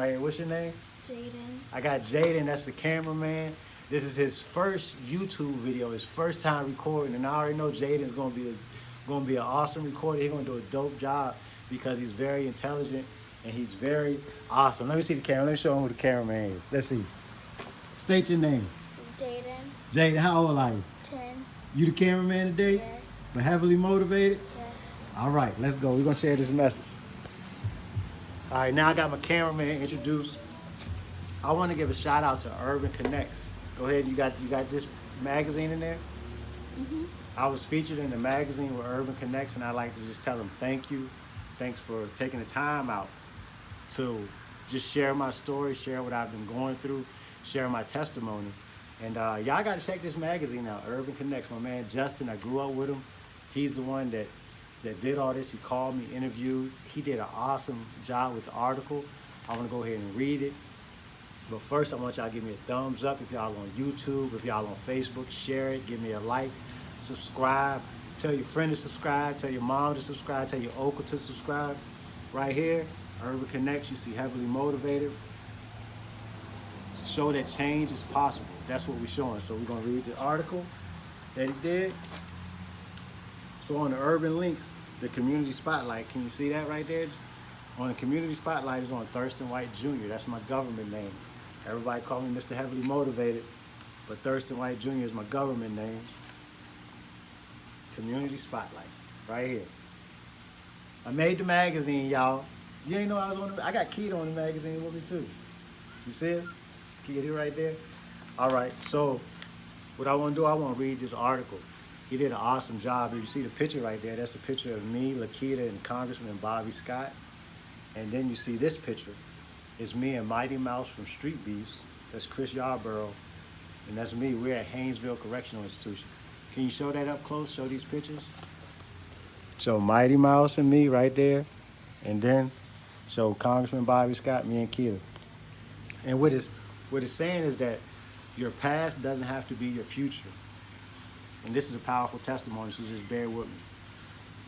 right here. What's your name? Jaden. I got Jaden, that's the cameraman. This is his first YouTube video, his first time recording, and I already know Jaden's gonna be an awesome recorder. He's gonna do a dope job because he's very intelligent and he's very awesome. Let me see the camera. Let me show him who the cameraman is. Let's see. State your name. Jaden. Jaden, how old are you? 10. You the cameraman today? Yes. But heavily motivated? Yes. All right, let's go. We're gonna share this message. All right, now I got my cameraman introduced. I want to give a shout out to KonnekX. Go ahead. You got this magazine in there. I was featured in the magazine with KonnekX, and I'd like to just tell them thank you. Thanks for taking the time out to just share my story, share what I've been going through, share my testimony. And y'all got to check this magazine out, KonnekX. My man Justin, I grew up with him. He's the one that did all this. He called me, interviewed. He did an awesome job with the article. I want to go ahead and read it. But first, I want y'all to give me a thumbs up if y'all on YouTube, if y'all on Facebook, share it, give me a like, subscribe, tell your friend to subscribe, tell your mom to subscribe, tell your uncle to subscribe. Right here, KonnekX, you see heavily motivated. Show that change is possible. That's what we're showing. So we're gonna read the article that he did. So on the urban links, the community spotlight, can you see that right there? On the community spotlight is on Thurston White Jr. That's my government name. Everybody call me Mr. Heavily Motivated, but Thurston White Jr. is my government name. Community spotlight, right here. I made the magazine, y'all. You ain't know I was on the, I got Keto on the magazine with me too. You see it? Keto right there. All right, so what I want to do, I want to read this article. He did an awesome job. If you see the picture right there, that's a picture of me, Lakita, and Congressman Bobby Scott. And then you see this picture. It's me and Mighty Mouse from Street Beefs. That's Chris Yarborough. And that's me. We're at Haynesville Correctional Institution. Can you show that up close? Show these pictures? Show Mighty Mouse and me right there. And then show Congressman Bobby Scott, me and Keita. And what it's saying is that your past doesn't have to be your future. And this is a powerful testimony, so just bear with me.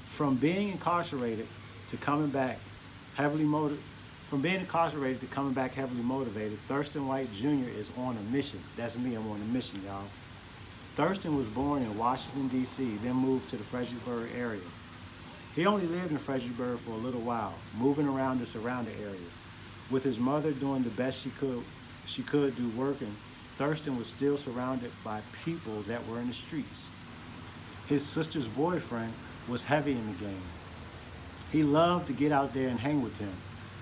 From being incarcerated to coming back heavily motivated, Thurston White Jr. is on a mission. That's me, I'm on a mission, y'all. Thurston was born in Washington, D.C., then moved to the Fredericksburg area. He only lived in Fredericksburg for a little while, moving around the surrounding areas. With his mother doing the best she could do working, Thurston was still surrounded by people that were in the streets. His sister's boyfriend was heavy in the game. He loved to get out there and hang with him.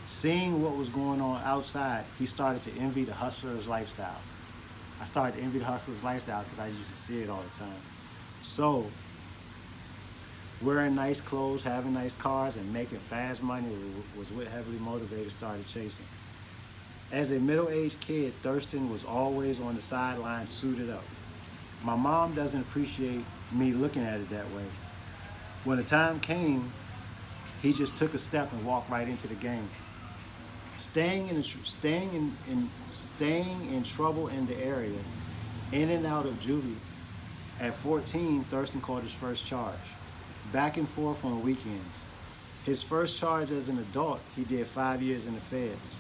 Seeing what was going on outside, he started to envy the hustler's lifestyle. I started to envy the hustler's lifestyle because I used to see it all the time. So, wearing nice clothes, having nice cars, and making fast money was what Heavily Motivated started chasing. As a middle-aged kid, Thurston was always on the sidelines suited up. My mom doesn't appreciate me looking at it that way. When the time came, he just took a step and walked right into the game. Staying in trouble in the area, in and out of juvie. At 14, Thurston caught his first charge. Back and forth on weekends. His first charge as an adult, he did 5 years in the feds.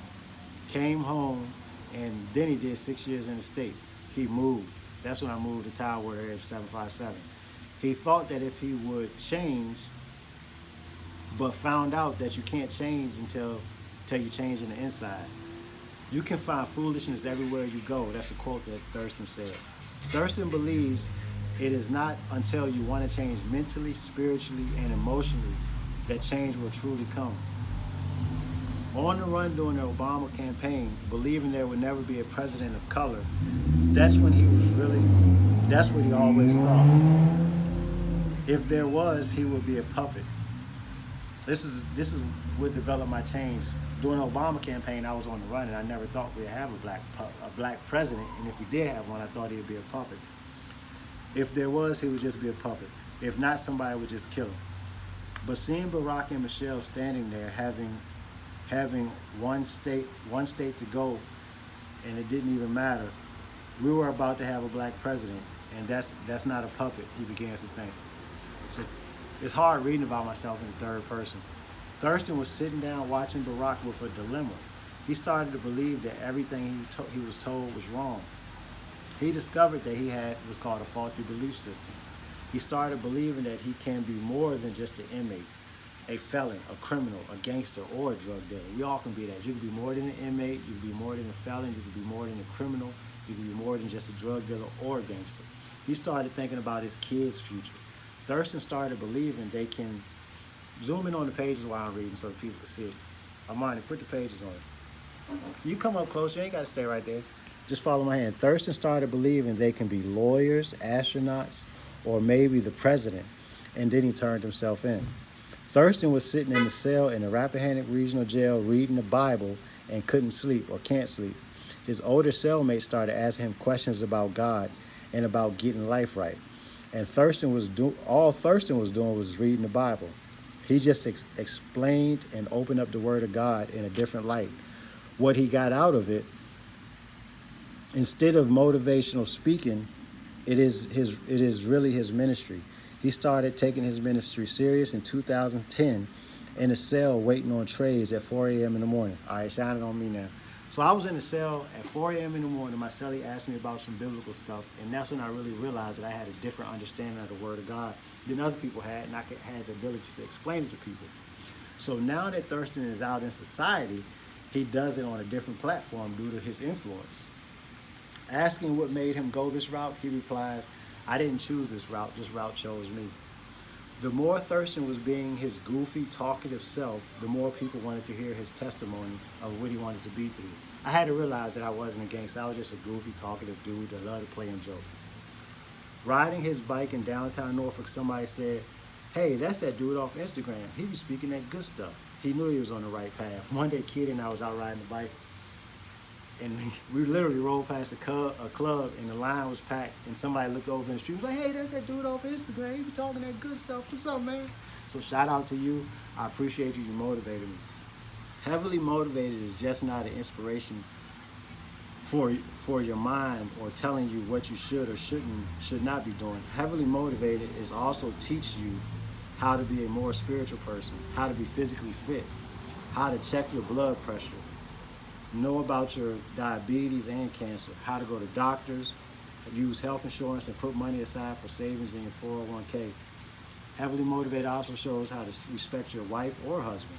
Came home, and then he did 6 years in the state. He moved. That's when I moved to Tower area at 757. He thought that if he would change, but found out that you can't change until you change in the inside. You can find foolishness everywhere you go. That's a quote that Thurston said. Thurston believes it is not until you want to change mentally, spiritually, and emotionally that change will truly come. On the run during the Obama campaign, believing there would never be a president of color, that's what he always thought. If there was, he would be a puppet. This is what developed my change. During the Obama campaign, I was on the run, and I never thought we'd have a black president. And if we did have one, I thought he'd be a puppet. If there was, he would just be a puppet. If not, somebody would just kill him. But seeing Barack and Michelle standing there, having one state to go, and it didn't even matter. We were about to have a black president, and that's not a puppet. He begins to think. So it's hard reading about myself in the third person. Thurston was sitting down watching Barack with a dilemma. He started to believe that everything he was told was wrong. He discovered that he had what's called a faulty belief system. He started believing that he can be more than just an inmate, a felon, a criminal, a gangster, or a drug dealer. We all can be that. You can be more than an inmate, you can be more than a felon, you can be more than a criminal, you can be more than just a drug dealer or a gangster. He started thinking about his kids' future. Thurston started believing they can zoom in on the pages while I'm reading so people can see it. Armani, put the pages on. You come up close, you ain't got to stay right there. Just follow my hand. Thurston started believing they can be lawyers, astronauts, or maybe the president, and then he turned himself in. Thurston was sitting in the cell in the Rappahannock Regional Jail reading the Bible and couldn't sleep or can't sleep. His older cellmates started asking him questions about God and about getting life right. And all Thurston was doing was reading the Bible. He just explained and opened up the Word of God in a different light. What he got out of it, instead of motivational speaking, it is really his ministry. He started taking his ministry serious in 2010 in a cell waiting on trays at 4 a.m. in the morning. All right, shine it on me now. So I was in the cell at 4 a.m. in the morning. My cellie asked me about some biblical stuff, and that's when I really realized that I had a different understanding of the Word of God than other people had, and I had the ability to explain it to people. So now that Thurston is out in society, he does it on a different platform due to his influence. Asking what made him go this route, he replies, I didn't choose this route chose me. The more Thurston was being his goofy, talkative self, the more people wanted to hear his testimony of what he wanted to be through. I had to realize that I wasn't a gangster. I was just a goofy, talkative dude that loved to play and joke. Riding his bike in downtown Norfolk, somebody said, hey, that's that dude off Instagram. He was speaking that good stuff. He knew he was on the right path. One day, Kid and I was out riding the bike, and we literally rolled past a club, and the line was packed, and somebody looked over in the street and was like, hey, that's that dude off Instagram. He was talking that good stuff. What's up, man? So shout out to you. I appreciate you. You motivated me. Heavily motivated is just not an inspiration for your mind or telling you what you should or should not be doing. Heavily motivated is also teach you how to be a more spiritual person, how to be physically fit, how to check your blood pressure, know about your diabetes and cancer, how to go to doctors, use health insurance and put money aside for savings in your 401k. Heavily motivated also shows how to respect your wife or husband.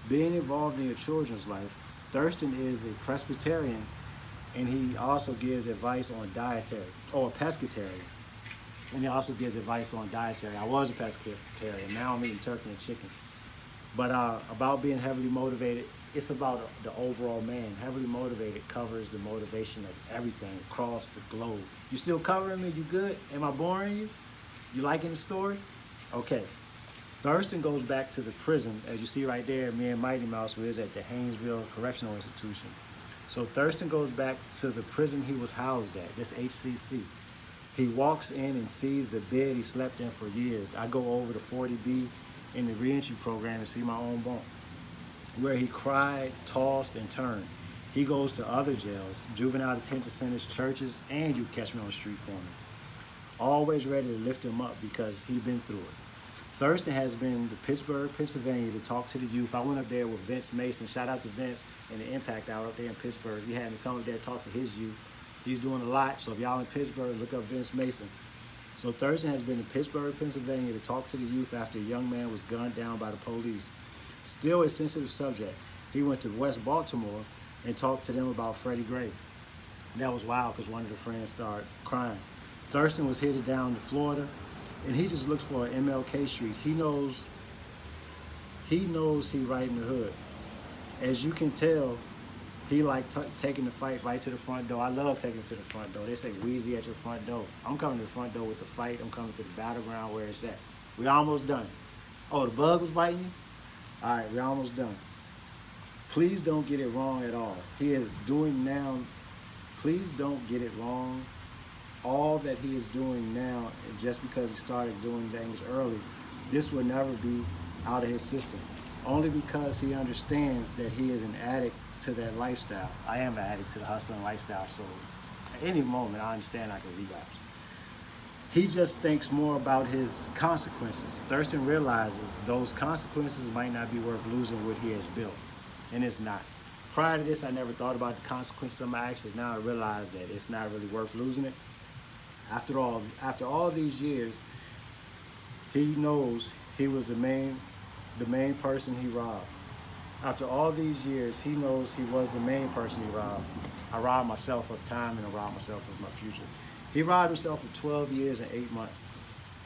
Being involved in your children's life. Thurston is a Presbyterian, and he also gives advice on dietary, or pescatarian. And he also gives advice on dietary. I was a pescatarian, now I'm eating turkey and chicken. But about being heavily motivated, it's about the overall man. Heavily motivated covers the motivation of everything across the globe. You still covering me? You good? Am I boring you? You liking the story? Okay. Thurston goes back to the prison, as you see right there, me and Mighty Mouse was at the Haynesville Correctional Institution. So Thurston goes back to the prison he was housed at, this HCC. He walks in and sees the bed he slept in for years. I go over to 40B in the reentry program and see my own bunk, where he cried, tossed, and turned. He goes to other jails, juvenile detention centers, churches, and you catch me on the street corner. Always ready to lift him up because he's been through it. Thurston has been to Pittsburgh, Pennsylvania to talk to the youth. I went up there with Vince Mason. Shout out to Vince and the Impact Hour up there in Pittsburgh. He had me come up there and talk to his youth. He's doing a lot, so if y'all in Pittsburgh, look up Vince Mason. So Thurston has been to Pittsburgh, Pennsylvania to talk to the youth after a young man was gunned down by the police. Still a sensitive subject. He went to West Baltimore and talked to them about Freddie Gray. That was wild because one of the friends started crying. Thurston was headed down to Florida, and he just looks for an MLK Street. He knows he right in the hood. As you can tell, he like taking the fight right to the front door. I love taking it to the front door. They say Wheezy at your front door. I'm coming to the front door with the fight. I'm coming to the battleground where it's at. We almost done. Oh, the bug was biting you? All right, we're almost done. Please don't get it wrong at all. He is doing now, please don't get it wrong. All that he is doing now, just because he started doing things early, this will never be out of his system. Only because he understands that he is an addict to that lifestyle. I am an addict to the hustling lifestyle, so at any moment I understand I can relapse. He just thinks more about his consequences. Thurston realizes those consequences might not be worth losing what he has built, and it's not. prior to this, I never thought about the consequences of my actions. Now I realize that it's not really worth losing it. After all these years, he knows he was the main person he robbed. After all these years, he knows he was the main person he robbed. I robbed myself of time and I robbed myself of my future. He robbed himself of 12 years and 8 months.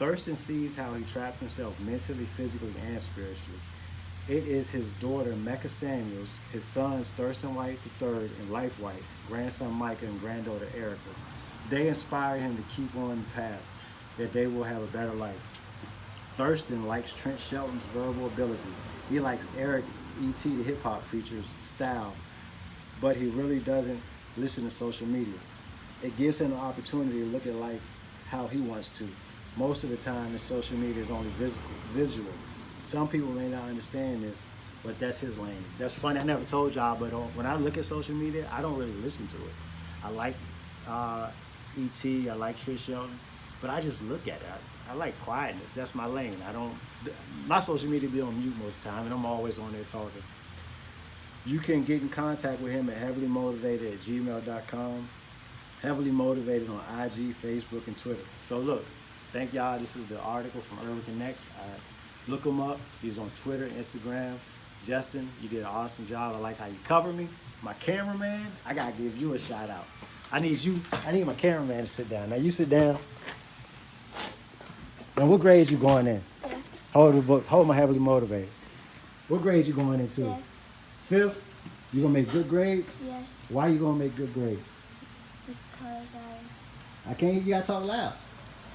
Thurston sees how he trapped himself mentally, physically, and spiritually. It is his daughter, Mecca Samuels, his sons, Thurston White III and Life White, grandson Micah, and granddaughter Erica. They inspire him to keep on the path, that they will have a better life. Thurston likes Trent Shelton's verbal ability. He likes Eric E.T. the hip-hop preacher's style, but he really doesn't listen to social media. It gives him an opportunity to look at life how he wants to. Most of the time, his social media is only visual. Some people may not understand this, but that's his lane. That's funny. I never told y'all, but when I look at social media, I don't really listen to it. I like E.T., I like Trent Shelton, but I just look at it. I like quietness. That's my lane. My social media be on mute most of the time, and I'm always on there talking. You can get in contact with him at heavilymotivated@gmail.com. Heavily Motivated on IG, Facebook, and Twitter. So look, thank y'all. This is the article from KonnekX. Look him up. He's on Twitter, Instagram. Justin, you did an awesome job. I like how you cover me. My cameraman, I gotta give you a shout out. I need my cameraman to sit down. Now you sit down. And what grade you going in? Fifth. Hold the book. Hold my Heavily Motivated. What grade you going into? Fifth. Fifth? You gonna make good grades? Yes. Why you gonna make good grades? Because I can't. You gotta talk loud.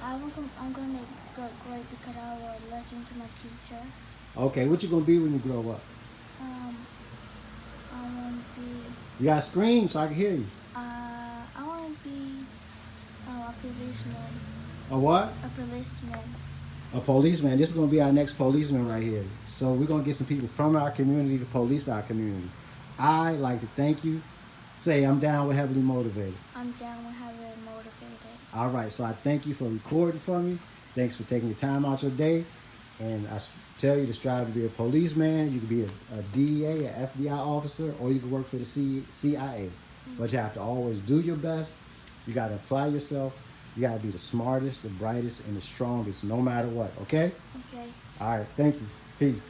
I'm gonna make good grades because I will listen to my teacher. Okay, what you gonna be when you grow up? I want to be. You gotta scream so I can hear you. I want to be a policeman. A what? A policeman. A policeman. This is gonna be our next policeman right here. So we're gonna get some people from our community to police our community. I like to thank you. Say, I'm down with Heavily Motivated. I'm down with Heavily Motivated. All right, so I thank you for recording for me. Thanks for taking your time out your day. And I tell you to strive to be a policeman. You can be a DEA, an FBI officer, or you can work for the CIA. But you have to always do your best. You got to apply yourself. You got to be the smartest, the brightest, and the strongest, no matter what, okay? Okay. All right, thank you. Peace.